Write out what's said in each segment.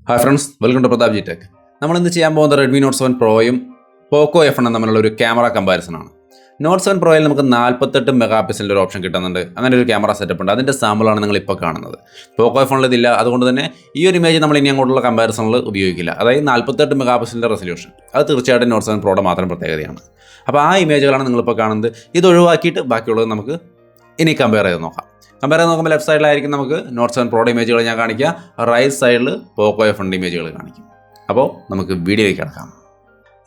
Hi friends, welcome to Pratap G Tech. നമ്മൾ ഇന്ന് ചെയ്യാൻ പോകുന്നത് Redmi Note7 Proയും Poco F1 തമ്മിലുള്ള ഒരു ക്യാമറ കമ്പാരിസൺ ആണ്. Note7 Proയിൽ നമുക്ക് 48 മെഗാ പിക്സലിൻ്റെ ഒരു ഓപ്ഷൻ കിട്ടുന്നുണ്ട്. അങ്ങനെ ഒരു ക്യാമറ സെറ്റപ്പ് ഉണ്ട്. അതിൻ്റെ സാമ്പിളാണ് നിങ്ങൾ ഇപ്പോൾ കാണുന്നത്. Poco F1 ഇതില്ല. അതുകൊണ്ട് തന്നെ ഈ ഒരു ഇമേജ് നമ്മൾ ഇനി അങ്ങോട്ടുള്ള കമ്പാരിസണിൽ ഉപയോഗിക്കില്ല. അതായത് 48 മെഗാ പിക്സലിൻ്റെ റെസൊല്യൂഷൻ. അത് തീർച്ചയായിട്ടും Note7 Proയുടെ മാത്രം പ്രത്യേകതയാണ്. അപ്പോൾ ആ ഇമേജുകളാണ് നിങ്ങളിപ്പോൾ കാണുന്നത്. ഇത് ഒഴിവാക്കിയിട്ട് ബാക്കിയുള്ളത് നമുക്ക് ഇനി കമ്പയർ ചെയ്ത് നോക്കാം. കമ്പയർ ചെയ്ത് നോക്കുമ്പോൾ ലെഫ്റ്റ് സൈഡിലായിരിക്കും നമുക്ക് Note7 Proയുടെ ഇമേജുകൾ ഞാൻ കാണിക്കുക, റൈറ്റ് സൈഡിൽ Poco F1 ഇമേജുകൾ കാണിക്കും. അപ്പോൾ നമുക്ക് വീഡിയോയിലേക്ക് കിടക്കാം.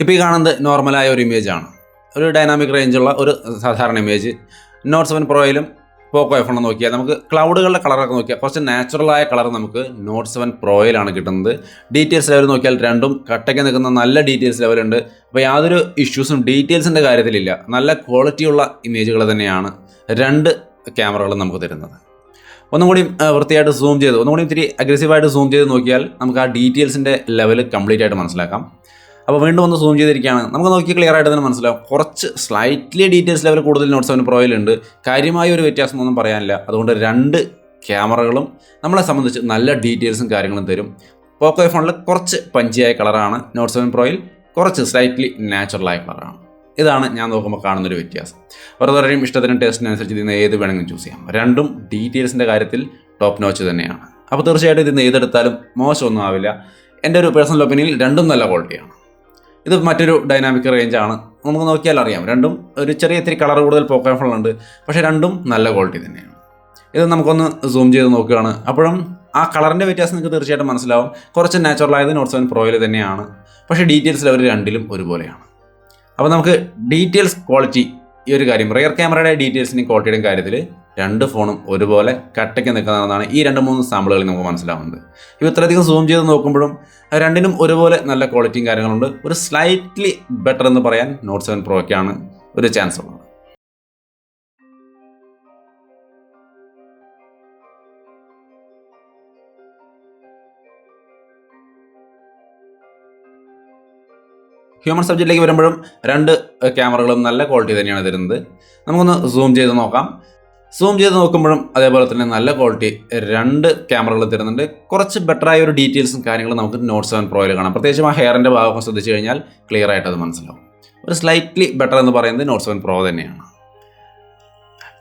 ഇപ്പോൾ ഈ കാണുന്നത് നോർമലായ ഒരു ഇമേജാണ്, ഒരു ഡൈനാമിക് റേഞ്ചുള്ള ഒരു സാധാരണ ഇമേജ്. Note7 Proയിലും Poco F1 നോക്കിയാൽ നമുക്ക് ക്ലൗഡുകളുടെ കളറൊക്കെ നോക്കിയാൽ കുറച്ച് നാച്ചുറലായ കളർ നമുക്ക് Note7 Proയിലാണ് കിട്ടുന്നത്. ഡീറ്റെയിൽസ് ലെവൽ നോക്കിയാൽ രണ്ടും കട്ടയ്ക്ക് നിൽക്കുന്ന നല്ല ഡീറ്റെയിൽസ് ലെവലുണ്ട്. അപ്പോൾ യാതൊരു ഇഷ്യൂസും ഡീറ്റെയിൽസിൻ്റെ കാര്യത്തിലില്ല. നല്ല ക്വാളിറ്റിയുള്ള ഇമേജുകൾ തന്നെയാണ് രണ്ട് ക്യാമറകളും നമുക്ക് തരുന്നത്. ഒന്നും കൂടി വൃത്തിയായിട്ട് സൂം ചെയ്ത് ഒന്നും കൂടി ഇത്തിരി അഗ്രസീവായിട്ട് സൂം ചെയ്ത് നോക്കിയാൽ നമുക്ക് ആ ഡീറ്റെയിൽസിൻ്റെ ലെവൽ കംപ്ലീറ്റ് ആയിട്ട് മനസ്സിലാക്കാം. അപ്പോൾ വീണ്ടും ഒന്ന് സൂം ചെയ്തിരിക്കുകയാണ്. നമുക്ക് നോക്കി ക്ലിയർ ആയിട്ട് തന്നെ മനസ്സിലാവും. കുറച്ച് സ്ലൈറ്റ്ലി ഡീറ്റെയിൽസ് ലെവൽ കൂടുതൽ Note7 Proയിലുണ്ട്. കാര്യമായ ഒരു വ്യത്യാസമൊന്നും പറയാനില്ല. അതുകൊണ്ട് രണ്ട് ക്യാമറകളും നമ്മളെ സംബന്ധിച്ച് നല്ല ഡീറ്റെയിൽസും കാര്യങ്ങളും തരും. Poco F1 കുറച്ച് പഞ്ചിയായ കളറാണ്, Note7 Proയിൽ കുറച്ച് സ്ലൈറ്റ്ലി നാച്ചുറലായ കളറാണ്. ഇതാണ് ഞാൻ നോക്കുമ്പോൾ കാണുന്നൊരു വ്യത്യാസം. ഓരോരുത്തരുടെയും ഇഷ്ടത്തിനും ടേസ്റ്റിനനുസരിച്ച് ഇതിന് ഏത് വേണമെങ്കിലും ചൂസ് ചെയ്യാം. രണ്ടും ഡീറ്റെയിൽസിൻ്റെ കാര്യത്തിൽ ടോപ്പ് നോച്ച് തന്നെയാണ്. അപ്പോൾ തീർച്ചയായിട്ടും ഇതിന് ഏതെടുത്താലും മോശമൊന്നും ആവില്ല. എൻ്റെ ഒരു പേഴ്സണൽ ഒപ്പീനിയനിൽ രണ്ടും നല്ല ക്വാളിറ്റിയാണ്. ഇത് മറ്റൊരു ഡൈനാമിക് റേഞ്ചാണ്. നമുക്ക് നോക്കിയാൽ അറിയാം, രണ്ടും ഒരു ചെറിയ ഇത്തിരി കളർ കൂടുതൽ Poco F1 ഉണ്ട്, പക്ഷേ രണ്ടും നല്ല ക്വാളിറ്റി തന്നെയാണ്. ഇത് നമുക്കൊന്ന് സൂം ചെയ്ത് നോക്കുകയാണ്. അപ്പോഴും ആ കളറിൻ്റെ വ്യത്യാസം നിങ്ങൾക്ക് തീർച്ചയായിട്ടും മനസ്സിലാവും. കുറച്ച് നാച്ചുറലായത് Note7 Proയിൽ തന്നെയാണ്, പക്ഷേ ഡീറ്റെയിൽസ് ലെവൽ രണ്ടിലും ഒരുപോലെയാണ്. അപ്പോൾ നമുക്ക് ഡീറ്റെയിൽസ് ക്വാളിറ്റി ഈ ഒരു കാര്യം, റിയർ ക്യാമറയുടെ ഡീറ്റെയിൽസിൻ്റെയും ക്വാളിറ്റിയുടെയും കാര്യത്തിൽ രണ്ട് ഫോണും ഒരുപോലെ കട്ടയ്ക്ക് നിൽക്കുന്നതാണ് ഈ 2-3 സാമ്പിളുകളിൽ നമുക്ക് മനസ്സിലാവുന്നത്. ഇപ്പോൾ ഇത്രയധികം സൂം ചെയ്ത് നോക്കുമ്പോഴും രണ്ടിനും ഒരുപോലെ നല്ല ക്വാളിറ്റിയും കാര്യങ്ങളുണ്ട്. ഒരു സ്ലൈറ്റ്ലി ബെറ്റർ എന്ന് പറയാൻ Note7 Proയ്ക്കാണ് ഒരു ചാൻസ് ഉള്ളത്. ഹ്യൂമൻ സബ്ജക്റ്റിലേക്ക് വരുമ്പോഴും രണ്ട് ക്യാമറകളും നല്ല ക്വാളിറ്റി തന്നെയാണ് തരുന്നത്. നമുക്കൊന്ന് സൂം ചെയ്ത് നോക്കാം. സൂം ചെയ്ത് നോക്കുമ്പോഴും അതേപോലെ തന്നെ നല്ല ക്വാളിറ്റി രണ്ട് ക്യാമറകൾ തരുന്നുണ്ട്. കുറച്ച് ബെറ്ററായ ഒരു ഡീറ്റെയിൽസും കാര്യങ്ങളും നമുക്ക് Note7 Proയിൽ കാണാം. പ്രത്യേകിച്ചും ആ ഹെയറിൻ്റെ ഭാഗമൊക്കെ ശ്രദ്ധിച്ചു കഴിഞ്ഞാൽ ക്ലിയർ ആയിട്ട് അത് മനസ്സിലാവും. ഒരു സ്ലൈറ്റ്ലി ബെറ്റർ എന്ന് പറയുന്നത് Note7 Pro തന്നെയാണ്.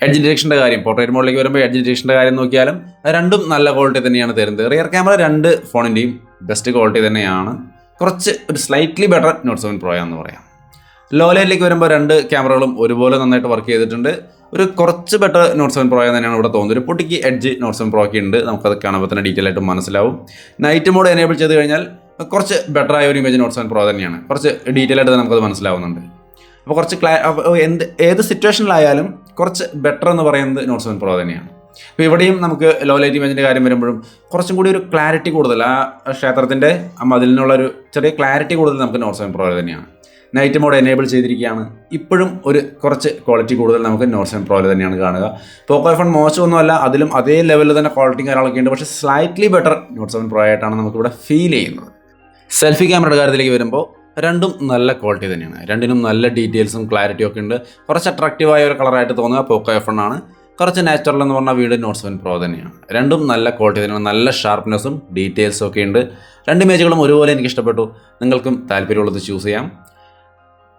എഡ്ജ് ഡിറ്റക്ഷൻ്റെ കാര്യം, പോർട്രേറ്റ് മോഡിലേക്ക് വരുമ്പോൾ എഡ്ജ് ഡിറ്റക്ഷൻ്റെ കാര്യം നോക്കിയാലും രണ്ടും നല്ല ക്വാളിറ്റി തന്നെയാണ് തരുന്നത്. റിയർ ക്യാമറ രണ്ട് ഫോണിൻ്റെയും ബെസ്റ്റ് ക്വാളിറ്റി തന്നെയാണ്. കുറച്ച് ഒരു സ്ലൈറ്റ്ലി ബെറ്റർ Note7 Pro എന്ന് പറയാം. ലോ ലൈറ്റിലേക്ക് വരുമ്പോൾ രണ്ട് ക്യാമറകളും ഒരുപോലെ നന്നായിട്ട് വർക്ക് ചെയ്തിട്ടുണ്ട്. ഒരു കുറച്ച് ബെറ്റർ Note7 Pro തന്നെയാണ് ഇവിടെ തോന്നുന്നത്. ഒരു പൊട്ടിക്ക് എഡ്ജ് Note7 Proയ്ക്ക് ഉണ്ട്. നമുക്കത് കാണുമ്പോൾ തന്നെ ഡീറ്റെയിൽ ആയിട്ട് മനസ്സിലാവും. നൈറ്റ് മോഡ് എനേബിൾ ചെയ്ത് കഴിഞ്ഞാൽ കുറച്ച് ബെറ്റർ ആയ ഒരു ഇമേജ് Note7 Pro തന്നെയാണ്. കുറച്ച് ഡീറ്റെയിൽ ആയിട്ട് നമുക്കത് മനസ്സിലാവുന്നുണ്ട്. അപ്പോൾ കുറച്ച് ഏത് സിറ്റുവേഷനിലായാലും കുറച്ച് ബെറ്റർ എന്ന് പറയുന്നത് Note7 Pro തന്നെയാണ്. അപ്പോൾ ഇവിടെയും നമുക്ക് ലോ ലൈറ്റ് ഇമേജിൻ്റെ കാര്യം വരുമ്പോഴും കുറച്ചും കൂടി ഒരു ക്ലാരിറ്റി കൂടുതൽ, ആ ക്ഷേത്രത്തിൻ്റെ മതിലിനുള്ളൊരു ചെറിയ ക്ലാരിറ്റി കൂടുതൽ നമുക്ക് Note7 Pro തന്നെയാണ്. നൈറ്റ് മോഡ് എനേബിൾ ചെയ്തിരിക്കുകയാണ്. ഇപ്പോഴും ഒരു കുറച്ച് ക്വാളിറ്റി കൂടുതൽ നമുക്ക് Note7 Pro തന്നെയാണ് കാണുക. Poco F1 മോശമൊന്നുമല്ല, അതിലും അതേ ലെവലിൽ തന്നെ ക്വാളിറ്റിയും കാര്യങ്ങളൊക്കെ ഉണ്ട്. പക്ഷേ സ്ലൈറ്റ്ലി ബെറ്റർ Note7 Pro ആയിട്ടാണ് നമുക്കിവിടെ ഫീൽ ചെയ്യുന്നത്. സെൽഫി ക്യാമറയുടെ കാര്യത്തിലേക്ക് വരുമ്പോൾ രണ്ടും നല്ല ക്വാളിറ്റി തന്നെയാണ്. രണ്ടിനും നല്ല ഡീറ്റെയിൽസും ക്ലാരിറ്റിയും ഒക്കെ ഉണ്ട്. കുറച്ച് അട്രാക്റ്റീവായ ഒരു കളറായിട്ട് തോന്നുക Poco F1 ആണ്. കുറച്ച് നാച്ചുറൽ എന്ന് പറഞ്ഞാൽ വീണ്ടും Note7 Pro തന്നെയാണ്. രണ്ടും നല്ല ക്വാളിറ്റി തന്നെയാണ്. നല്ല ഷാർപ്നെസ്സും ഡീറ്റെയിൽസും ഒക്കെ ഉണ്ട്. രണ്ട് ഇമേജുകളും ഒരുപോലെ എനിക്ക് ഇഷ്ടപ്പെട്ടു. നിങ്ങൾക്കും താല്പര്യമുള്ളത് ചൂസ് ചെയ്യാം.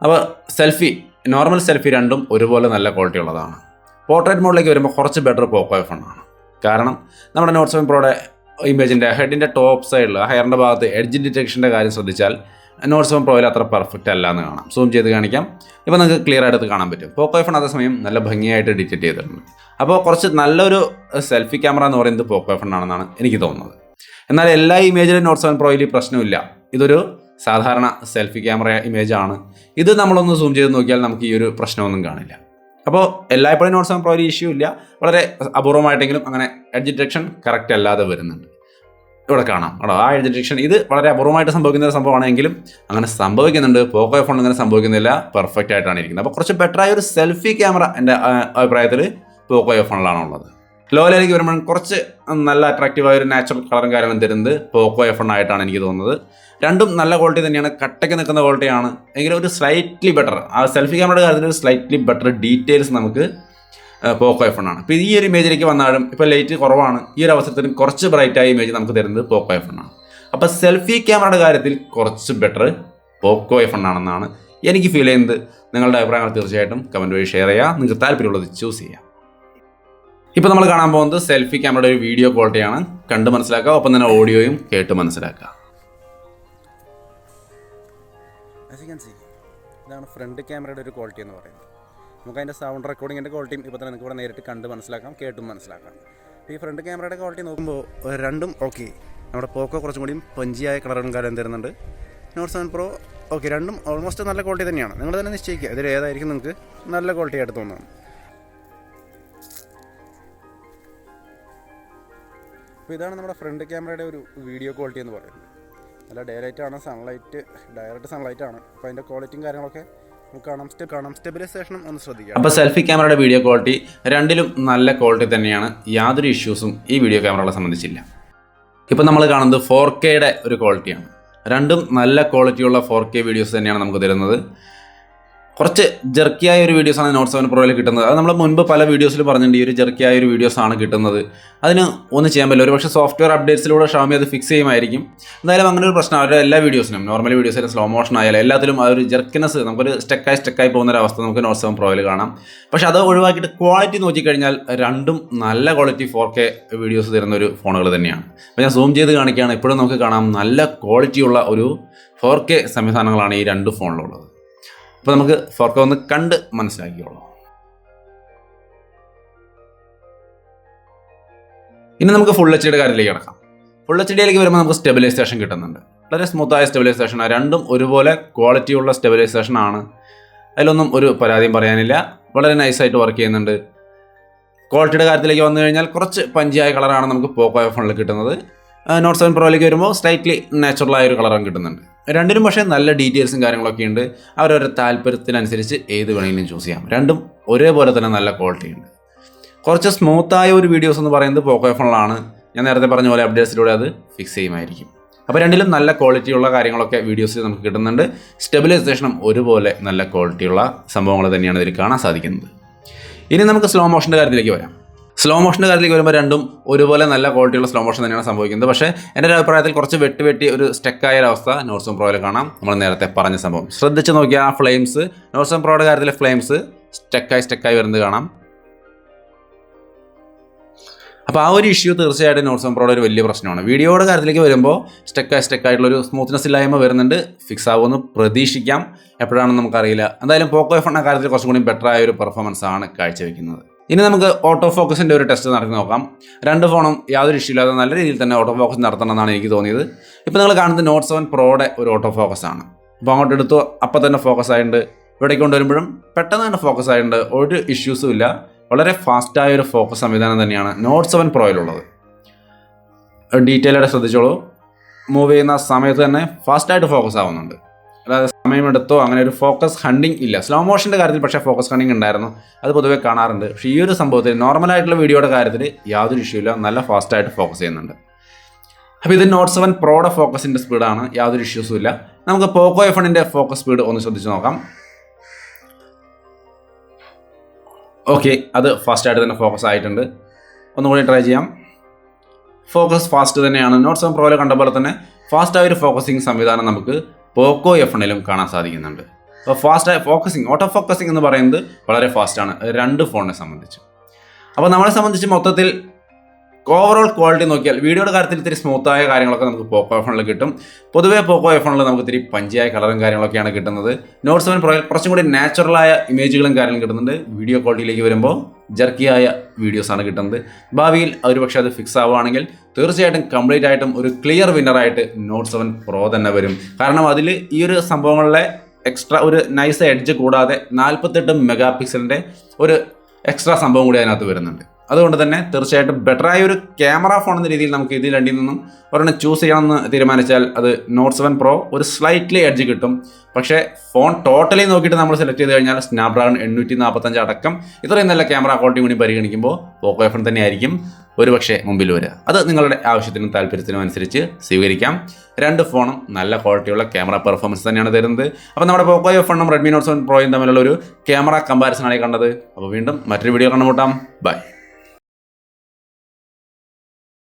അപ്പോൾ നോർമൽ സെൽഫി രണ്ടും ഒരുപോലെ നല്ല ക്വാളിറ്റി ഉള്ളതാണ്. പോർട്രേറ്റ് മോഡിലേക്ക് വരുമ്പോൾ കുറച്ച് ബെറ്റർ Poco F1 ആണ്. കാരണം നമ്മുടെ Note7 Proയുടെ ഇമേജിൻ്റെ ഹെഡിൻ്റെ ടോപ്പ് സൈഡിൽ ആ ഹെയറിൻ്റെ ഭാഗത്ത് എഡ്ജ് ഡിറ്റക്ഷൻ്റെ കാര്യം ശ്രദ്ധിച്ചാൽ Note7 Proയിൽ അത്ര പെർഫെക്റ്റ് അല്ല എന്ന് കാണാം. സൂം ചെയ്ത് കാണിക്കാം. ഇപ്പോൾ നിങ്ങൾക്ക് ക്ലിയർ ആയിട്ട് കാണാൻ പറ്റും. Poco F1 അതേസമയം നല്ല ഭംഗിയായിട്ട് ഡിറ്റക്റ്റ് ചെയ്തിട്ടുണ്ട്. അപ്പോൾ കുറച്ച് നല്ലൊരു സെൽഫി ക്യാമറ എന്ന് പറയുന്നത് Poco F1 ആണെന്നാണ് എനിക്ക് തോന്നുന്നത്. എന്നാൽ എല്ലാ ഇമേജിലും Note7 Proയിൽ പ്രശ്നമില്ല. ഇതൊരു സാധാരണ സെൽഫി ക്യാമറ ഇമേജാണ്. ഇത് നമ്മളൊന്ന് സൂം ചെയ്ത് നോക്കിയാൽ നമുക്ക് ഈ ഒരു പ്രശ്നമൊന്നും കാണില്ല. അപ്പോൾ എല്ലായ്പ്പോഴും Note7 Proയിൽ ഇഷ്യൂ ഇല്ല. വളരെ അപൂർവമായിട്ടെങ്കിലും അങ്ങനെ എഡ്ജ് ഡിറ്റക്ഷൻ കറക്റ്റ് അല്ലാതെ വരുന്നുണ്ട്. ഇവിടെ കാണാം കേട്ടോ, ആ എഡ്ജ് ഡിറ്റക്ഷൻ ഇത് വളരെ അപൂർവമായിട്ട് സംഭവിക്കുന്ന ഒരു സംഭവമാണെങ്കിലും അങ്ങനെ സംഭവിക്കുന്നുണ്ട്. Poco F1 അങ്ങനെ സംഭവിക്കുന്നില്ല, പെർഫെക്റ്റ് ആയിട്ടാണ് ഇരിക്കുന്നത്. അപ്പോൾ കുറച്ച് ബെറ്ററായ ഒരു സെൽഫി ക്യാമറ എൻ്റെ അഭിപ്രായത്തിൽ Poco F1 ലോ ലൈറ്റിലേക്ക് വരുമ്പോൾ കുറച്ച് നല്ല അട്രാക്റ്റീവായ ഒരു നാച്ചുറൽ കളറും കാര്യങ്ങളും തരുന്നത് Poco F1 ആയിട്ടാണ് എനിക്ക് തോന്നുന്നത്. രണ്ടും നല്ല ക്വാളിറ്റി തന്നെയാണ്, കട്ടയ്ക്ക് നിൽക്കുന്ന ക്വാളിറ്റിയാണ്. എങ്കിലും ഒരു സ്ലൈറ്റ്ലി ബെറ്റർ, ആ സെൽഫി ക്യാമറയുടെ കാര്യത്തിൽ ഒരു സ്ലൈറ്റ്ലി ബെറ്റർ ഡീറ്റെയിൽസ് നമുക്ക് Poco F1 ആണ്. ഇപ്പോൾ ഈ ഒരു ഇമേജിലേക്ക് വന്നാലും ഇപ്പോൾ ലൈറ്റ് കുറവാണ്, ഈ ഒരു അവസരത്തിലും കുറച്ച് ബ്രൈറ്റായ ഇമേജ് നമുക്ക് തരുന്നത് Poco F1 ആണ്. അപ്പോൾ സെൽഫി ക്യാമറയുടെ കാര്യത്തിൽ കുറച്ച് ബെറ്റർ പോക്കോ F1 ആണെന്നാണ് എനിക്ക് ഫീൽ ചെയ്യുന്നത്. നിങ്ങളുടെ അഭിപ്രായങ്ങൾ തീർച്ചയായിട്ടും കമൻറ്റ് വഴി ഷെയർ ചെയ്യുക. നിങ്ങൾക്ക് താല്പര്യമുള്ളത് ചൂസ് ചെയ്യാം. ഇപ്പോൾ നമ്മൾ കാണാൻ പോകുന്നത് സെൽഫി ക്യാമറയുടെ ഒരു വീഡിയോ ക്വാളിറ്റിയാണ്. കണ്ട് മനസ്സിലാക്കുക, ഒപ്പം തന്നെ ഓഡിയോയും കേട്ട് മനസ്സിലാക്കുക. ഇതാണ് ഫ്രണ്ട് ക്യാമറയുടെ ഒരു ക്വാളിറ്റി എന്ന് പറയുന്നത്. നമുക്ക് അതിൻ്റെ സൗണ്ട് റെക്കോർഡിങ്ങിൻ്റെ ക്വാളിറ്റിയും ഇപ്പോൾ തന്നെ നിങ്ങൾക്ക് ഇവിടെ നേരിട്ട് കണ്ട് മനസ്സിലാക്കാം, കേട്ടും മനസ്സിലാക്കാം. ഈ ഫ്രണ്ട് ക്യാമറയുടെ ക്വാളിറ്റി നോക്കുമ്പോൾ രണ്ടും ഓക്കെ. നമ്മുടെ പോക്കോ കുറച്ചും കൂടിയും പഞ്ചിയായ കളറും കാര്യം തരുന്നുണ്ട്. Note7Pro ഓക്കെ, രണ്ടും ഓൾമോസ്റ്റ് നല്ല ക്വാളിറ്റി തന്നെയാണ്. നിങ്ങൾ തന്നെ നിശ്ചയിക്കുക ഇതിൽ ഏതായിരിക്കും നിങ്ങൾക്ക് നല്ല ക്വാളിറ്റി ആയിട്ട് തോന്നുന്നത്. അപ്പോൾ ഇതാണ് നമ്മുടെ ഫ്രണ്ട് ക്യാമറയുടെ ഒരു വീഡിയോ ക്വാളിറ്റി എന്ന് പറയുന്നത്. നല്ല ഡയറക്റ്റാണ്, ഡയറക്റ്റ് സൺലൈറ്റ് ആണ്. അപ്പോൾ അതിൻ്റെ ക്വാളിറ്റിയും കാര്യങ്ങളൊക്കെ നമുക്ക് കാണാം. സ്റ്റെബിലൈസേഷനും ഒന്ന് ശ്രദ്ധിക്കാം. അപ്പോൾ സെൽഫി ക്യാമറയുടെ വീഡിയോ ക്വാളിറ്റി രണ്ടിലും നല്ല ക്വാളിറ്റി തന്നെയാണ്. യാതൊരു ഇഷ്യൂസും ഈ വീഡിയോ ക്യാമറകളെ സംബന്ധിച്ചില്ല. ഇപ്പോൾ നമ്മൾ കാണുന്നത് 4Kയുടെ ഒരു ക്വാളിറ്റിയാണ്. രണ്ടും നല്ല ക്വാളിറ്റിയുള്ള 4K വീഡിയോസ് തന്നെയാണ് നമുക്ക് തരുന്നത്. കുറച്ച് ജെർക്കിയായ ഒരു വീഡിയോസാണ് Note7Proയിൽ കിട്ടുന്നത്. അത് നമ്മൾ മുൻപ് പല വീഡിയോസിൽ പറഞ്ഞിട്ടുണ്ട്, ഈ ഒരു ജെർക്കിയായ ഒരു വീഡിയോസാണ് കിട്ടുന്നത്. അതിന് ഒന്നും ചെയ്യാൻ പറ്റില്ല. ഒരുപക്ഷെ സോഫ്റ്റ്വെയർ അപ്ഡേറ്റ്സിലൂടെ ഷാമി അത് ഫിക്സ് ചെയ്യുമായിരിക്കും. എന്തായാലും അങ്ങനെ ഒരു പ്രശ്നം അവരുടെ എല്ലാ വീഡിയോസിനും, നോർമൽ വീഡിയോസിലും സ്ലോ മോഷൻ ആയാലും എല്ലാത്തിലും ആ ഒരു ജെർക്കിനെസ്, നമുക്കൊരു സ്റ്റക്കായി പോകുന്നൊരവസ്ഥ നമുക്ക് Note7Proയിൽ കാണാം. പക്ഷേ അത് ഒഴിവാക്കിയിട്ട് ക്വാളിറ്റി നോക്കിക്കഴിഞ്ഞാൽ രണ്ടും നല്ല ക്വാളിറ്റി 4K വീഡിയോസ് തരുന്ന ഒരു ഫോണുകൾ തന്നെയാണ്. അപ്പോൾ ഞാൻ സൂം ചെയ്ത് കാണിക്കുകയാണ്. ഇപ്പോഴും നമുക്ക് കാണാം നല്ല ക്വാളിറ്റിയുള്ള ഒരു 4K സംവിധാനങ്ങളാണ് ഈ രണ്ട് ഫോണിലുള്ളത്. അപ്പോൾ നമുക്ക് 4K ഒന്ന് കണ്ട് മനസ്സിലാക്കിയോളൂ. ഇനി നമുക്ക് ഫുൾ HDയുടെ കാര്യത്തിലേക്ക് കിടക്കാം. ഫുൾ HDയിലേക്ക് വരുമ്പോൾ നമുക്ക് സ്റ്റെബിലൈസേഷൻ കിട്ടുന്നുണ്ട്. വളരെ സ്മൂത്തായ സ്റ്റെബിലൈസേഷനാണ്. രണ്ടും ഒരുപോലെ ക്വാളിറ്റിയുള്ള സ്റ്റെബിലൈസേഷനാണ്. അതിലൊന്നും ഒരു പരാതിയും പറയാനില്ല. വളരെ നൈസായിട്ട് വർക്ക് ചെയ്യുന്നുണ്ട്. ക്വാളിറ്റിയുടെ കാര്യത്തിലേക്ക് വന്നു കഴിഞ്ഞാൽ കുറച്ച് പഞ്ചിയായ കളറാണ് നമുക്ക് പോക്കോ F1 കിട്ടുന്നത്. Note7Proയിലേക്ക് വരുമ്പോൾ സ്ലൈറ്റ്ലി നാച്ചുറലായ ഒരു കളറാണ് കിട്ടുന്നുണ്ട്. രണ്ടിനും പക്ഷേ നല്ല ഡീറ്റെയിൽസും കാര്യങ്ങളൊക്കെ ഉണ്ട്. അവരവരുടെ താല്പര്യത്തിനനുസരിച്ച് ഏത് വേണമെങ്കിലും ചൂസ് ചെയ്യാം. രണ്ടും ഒരേപോലെ തന്നെ നല്ല ക്വാളിറ്റി ഉണ്ട്. കുറച്ച് സ്മൂത്തായ ഒരു വീഡിയോസ് എന്ന് പറയുന്നത് പോക്കോ F1 ഞാൻ നേരത്തെ പറഞ്ഞ പോലെ അപ്ഡേറ്റ്സിലൂടെ അത് ഫിക്സ് ചെയ്യുമായിരിക്കും. അപ്പോൾ രണ്ടിലും നല്ല ക്വാളിറ്റിയുള്ള കാര്യങ്ങളൊക്കെ വീഡിയോസിൽ നമുക്ക് കിട്ടുന്നുണ്ട്. സ്റ്റെബിലൈസേഷനും ഒരുപോലെ നല്ല ക്വാളിറ്റിയുള്ള സംഭവങ്ങൾ തന്നെയാണ് ഇതിൽ കാണാൻ സാധിക്കുന്നത്. ഇനി നമുക്ക് സ്ലോ മോഷൻ്റെ കാര്യത്തിലേക്ക് വരാം. സ്ലോ മോഷൻ്റെ കാര്യത്തിലേക്ക് വരുമ്പോൾ രണ്ടും ഒരുപോലെ നല്ല ക്വാളിറ്റിയുള്ള സ്ലോ മോഷൻ തന്നെയാണ് സംഭവിക്കുന്നത്. പക്ഷേ എൻ്റെ ഒരു അഭിപ്രായത്തിൽ കുറച്ച് വെട്ടി ഒരു സ്റ്റക്കായ അവസ്ഥ Note7Proയിൽ കാണാം. നമ്മൾ നേരത്തെ പറഞ്ഞ സംഭവം ശ്രദ്ധിച്ച് നോക്കിയാൽ ആ ഫ്ലെയിംസ്, Note7Proയുടെ കാര്യത്തിലെ ഫ്ലെയിംസ് സ്റ്റക്കായി വരുന്നത് കാണാം. അപ്പോൾ ആ ഒരു ഇഷ്യൂ തീർച്ചയായിട്ടും Note7Proയുടെ ഒരു വലിയ പ്രശ്നമാണ്. വീഡിയോയുടെ കാര്യത്തിലേക്ക് വരുമ്പോൾ സ്റ്റക്കായിട്ടുള്ളൊരു സ്മൂത്ത്നെസ് ഇല്ലായ്മ വരുന്നുണ്ട്. ഫിക്സ് ആകുമെന്ന് പ്രതീക്ഷിക്കാം. എപ്പോഴാണെന്ന് നമുക്കറിയില്ല. എന്തായാലും പോക്കോ F1 കാര്യത്തിൽ കുറച്ചും കൂടി ബെറ്റർ ആയ ഒരു പെർഫോമൻസ് ആണ് കാഴ്ചവെക്കുന്നത്. ഇനി നമുക്ക് ഓട്ടോ ഫോക്കസിൻ്റെ ഒരു ടെസ്റ്റ് നടത്തി നോക്കാം. രണ്ട് ഫോണും യാതൊരു ഇഷ്യൂ ഇല്ലാതെ നല്ല രീതിയിൽ തന്നെ ഓട്ടോ ഫോക്കസ് നടത്തണമെന്നാണ് എനിക്ക് തോന്നിയത്. ഇപ്പോൾ നിങ്ങൾ കാണുന്നത് Note7Proയുടെ ഒരു ഓട്ടോ ഫോക്കസ് ആണ്. അപ്പോൾ അങ്ങോട്ട് എടുത്തു അപ്പം തന്നെ ഫോക്കസ് ആയിട്ടുണ്ട്. ഇവിടേക്ക് കൊണ്ടുവരുമ്പോഴും പെട്ടെന്ന് തന്നെ ഫോക്കസ് ആയിട്ടുണ്ട്. ഒരു ഇഷ്യൂസും ഇല്ല. വളരെ ഫാസ്റ്റായ ഒരു ഫോക്കസ് സംവിധാനം തന്നെയാണ് Note7Proയിലുള്ളത്. ഡീറ്റെയിലായിട്ട് ശ്രദ്ധിച്ചോളൂ. മൂവ് ചെയ്യുന്ന സമയത്ത് തന്നെ ഫാസ്റ്റായിട്ട് ഫോക്കസ് ആവുന്നുണ്ട്. അതായത് സമയമെടുത്തോ അങ്ങനെ ഒരു ഫോക്കസ് ഹണ്ടിങ് ഇല്ല. സ്ലോ മോഷൻ്റെ കാര്യത്തിൽ പക്ഷേ ഫോക്കസ് ഹണ്ടിങ് ഉണ്ടായിരുന്നു, അത് പൊതുവെ കാണാറുണ്ട്. പക്ഷേ ഈ ഒരു സംഭവത്തിൽ നോർമലായിട്ടുള്ള വീഡിയോയുടെ കാര്യത്തിൽ യാതൊരു ഇഷ്യൂ ഇല്ല. നല്ല ഫാസ്റ്റായിട്ട് ഫോക്കസ് ചെയ്യുന്നുണ്ട്. അപ്പോൾ ഇത് Note7Proയുടെ ഫോക്കസിൻ്റെ സ്പീഡാണ്, യാതൊരു ഇഷ്യൂസും ഇല്ല. നമുക്ക് പോക്കോ F1ൻ്റെ ഫോക്കസ് സ്പീഡ് ഒന്ന് ശ്രദ്ധിച്ച് നോക്കാം. ഓക്കെ, അത് ഫാസ്റ്റായിട്ട് തന്നെ ഫോക്കസ് ആയിട്ടുണ്ട്. ഒന്നുകൂടി ട്രൈ ചെയ്യാം. ഫോക്കസ് ഫാസ്റ്റ് തന്നെയാണ്. Note7Proയിൽ കണ്ട പോലെ തന്നെ ഫാസ്റ്റായ ഒരു ഫോക്കസിങ് സംവിധാനം നമുക്ക് പോക്കോ F1ലും കാണാൻ സാധിക്കുന്നുണ്ട്. അപ്പോൾ ഫാസ്റ്റായ ഫോക്കസിങ്, ഓട്ടോ ഫോക്കസിങ് എന്ന് പറയുന്നത് വളരെ ഫാസ്റ്റാണ് രണ്ട് ഫോണിനെ സംബന്ധിച്ച്. അപ്പോൾ നമ്മളെ സംബന്ധിച്ച് മൊത്തത്തിൽ ഓവറോൾ ക്വാളിറ്റി നോക്കിയാൽ വീഡിയോയുടെ കാര്യത്തിൽ ഇത്തിരി സ്മൂത്തായ കാര്യങ്ങളൊക്കെ നമുക്ക് പോക്കോ F1 കിട്ടും. പൊതുവേ പോക്കോ F1 നമുക്ക് ഇത്തിരി പഞ്ചിയായ കളറും കാര്യങ്ങളൊക്കെയാണ് കിട്ടുന്നത്. Note7Proയിൽ കുറച്ചും കൂടി നാച്ചുറലായ ഇമേജുകളും കാര്യങ്ങളും കിട്ടുന്നുണ്ട്. വീഡിയോ ക്വാളിറ്റിയിലേക്ക് വരുമ്പോൾ ജർക്കിയായ വീഡിയോസാണ് കിട്ടുന്നത്. ഭാവിയിൽ ഒരുപക്ഷെ അത് ഫിക്സ് ആവുകയാണെങ്കിൽ തീർച്ചയായിട്ടും കംപ്ലീറ്റ് ആയിട്ടും ഒരു ക്ലിയർ വിന്നറായിട്ട് Note7Pro തന്നെ വരും. കാരണം അതിൽ ഈ ഒരു സംഭവങ്ങളിലെ എക്സ്ട്രാ ഒരു നൈസ് എഡ്ജ് കൂടാതെ 48 മെഗാ പിക്സലിൻ്റെ ഒരു എക്സ്ട്രാ സംഭവം കൂടി അതിനകത്ത് വരുന്നുണ്ട്. അതുകൊണ്ട് തന്നെ തീർച്ചയായിട്ടും ബെറ്ററായ ഒരു ക്യാമറ ഫോൺ എന്ന രീതിയിൽ നമുക്ക് ഇതിൽ രണ്ടിൽ നിന്നും ഒരെണ്ണം ചൂസ് ചെയ്യണമെന്ന് തീരുമാനിച്ചാൽ അത് Note7Pro ഒരു സ്ലൈറ്റ്ലി എഡ്ജ് കിട്ടും. പക്ഷേ ഫോൺ ടോട്ടലി നോക്കിയിട്ട് നമ്മൾ സെലക്ട് ചെയ്ത് കഴിഞ്ഞാൽ സ്നാപ്ഡ്രാഗൺ 845 അടക്കം ഇത്രയും നല്ല ക്യാമറ ക്വാളിറ്റി കൂടി പരിഗണിക്കുമ്പോൾ പോക്കോ F1 തന്നെയായിരിക്കും ഒരുപക്ഷെ മുമ്പിൽ വരിക. അത് നിങ്ങളുടെ ആവശ്യത്തിനും താല്പര്യത്തിനും അനുസരിച്ച് സ്വീകരിക്കാം. രണ്ട് ഫോണും നല്ല ക്വാളിറ്റിയുള്ള ക്യാമറ പെർഫോമൻസ് തന്നെയാണ് തരുന്നത്. അപ്പോൾ നമ്മുടെ പോക്കോ F1ഉം Redmi Note7Proയും തമ്മിലുള്ള ഒരു ക്യാമറ കമ്പാരിസൺ ആണ് കണ്ടത്. അപ്പോൾ വീണ്ടും മറ്റൊരു വീഡിയോ കണ്ടുമുട്ടാം. ബൈ.